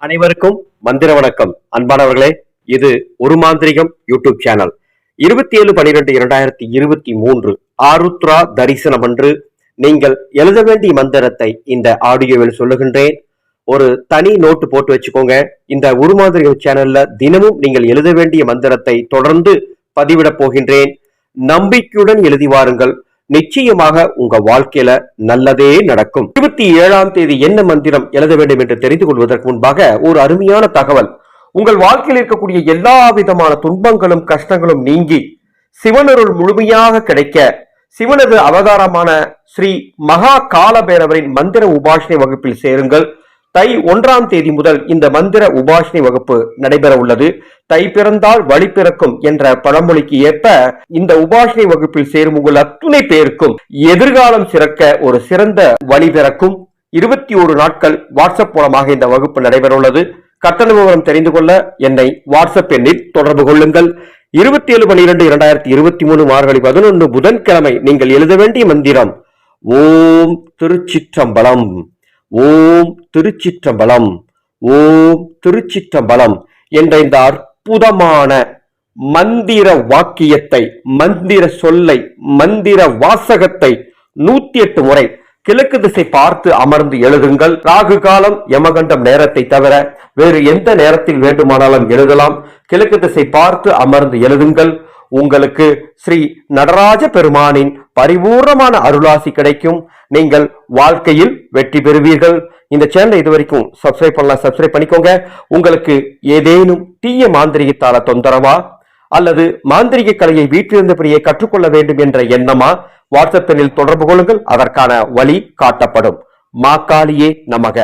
அனைவருக்கும் மந்திர வணக்கம். அன்பானவர்களே, இது ஒரு மாந்திரிகம் யூடியூப் சேனல். 27/12/2023 ஆருத்ரா தரிசனம் அன்று நீங்கள் எழுத வேண்டிய மந்திரத்தை இந்த ஆடியோவில் சொல்லுகின்றேன். ஒரு தனி நோட்டு போட்டு வச்சுக்கோங்க. இந்த ஒரு மாந்திரிகம் சேனல்ல தினமும் நீங்கள் எழுத வேண்டிய மந்திரத்தை தொடர்ந்து பதிவிட போகின்றேன். நம்பிக்கையுடன் எழுதி வாருங்கள். நிச்சயமாக உங்க வாழ்க்கையில நல்லதே நடக்கும். 27ஆம் தேதி என்ன மந்திரம் எழுத வேண்டும் என்று தெரிந்து கொள்வதற்கு முன்பாக ஒரு அருமையான தகவல். உங்கள் வாழ்க்கையில் இருக்கக்கூடிய எல்லா விதமான துன்பங்களும் கஷ்டங்களும் நீங்கி சிவனருள் முழுமையாக கிடைக்க சிவனது அவதாரமான ஸ்ரீ மகா காலபைரவரின் மந்திர உபாசனை வகுப்பில் சேருங்கள். தை 1ஆம் தேதி முதல் இந்த மந்திர உபாசனை வகுப்பு நடைபெற உள்ளது. தை பிறந்தால் வழி பிறக்கும் என்ற பழமொழிக்கு ஏற்ப இந்த உபாசனை வகுப்பில் சேரும் உங்கள் அத்துணை பேருக்கும் எதிர்காலம் சிறக்க ஒரு சிறந்த வழி பிறக்கும். 21 நாட்கள் வாட்ஸ்அப் மூலமாக இந்த வகுப்பு நடைபெற உள்ளது. கட்டண விவரம் தெரிந்து கொள்ள என்னை வாட்ஸ்அப் எண்ணில் தொடர்பு கொள்ளுங்கள். 27/12/2023 மார்கழி 11 புதன்கிழமை நீங்கள் எழுத வேண்டிய மந்திரம் ஓம் திருச்சிற்றம்பலம், ஓம் திருச்சிற்றம்பலம், ஓம் திருச்சிற்றம்பலம் என்ற இந்த அற்புதமான மந்திர வாக்கியத்தை, மந்திர சொல்லை, மந்திர வாசகத்தை 108 முறை கிழக்கு திசை பார்த்து அமர்ந்து எழுதுங்கள். ராகு காலம் யமகண்டம் நேரத்தை தவிர வேறு எந்த நேரத்தில் வேண்டுமானாலும் எழுதலாம். கிழக்கு திசை பார்த்து அமர்ந்து எழுதுங்கள். உங்களுக்கு ஸ்ரீ நடராஜ பெருமானின் பரிபூர்ணமான அருளாசி கிடைக்கும். நீங்கள் வாழ்க்கையில் வெற்றி பெறுவீர்கள். இந்த சேனலை இதுவரைக்கும் சப்ஸ்கிரைப் பண்ணலாம், சப்ஸ்கிரைப் பண்ணிக்கோங்க. உங்களுக்கு ஏதேனும் தீய மாந்திரிகத்தால தொந்தரவா அல்லது மாந்திரிக கலையை வீட்டிலிருந்தபடியே கற்றுக்கொள்ள வேண்டும் என்ற எண்ணமா, வாட்ஸ்அப் எண்ணில் தொடர்பு கொள்ளுங்கள். அதற்கான வழி காட்டப்படும். மாகாளியே நமக.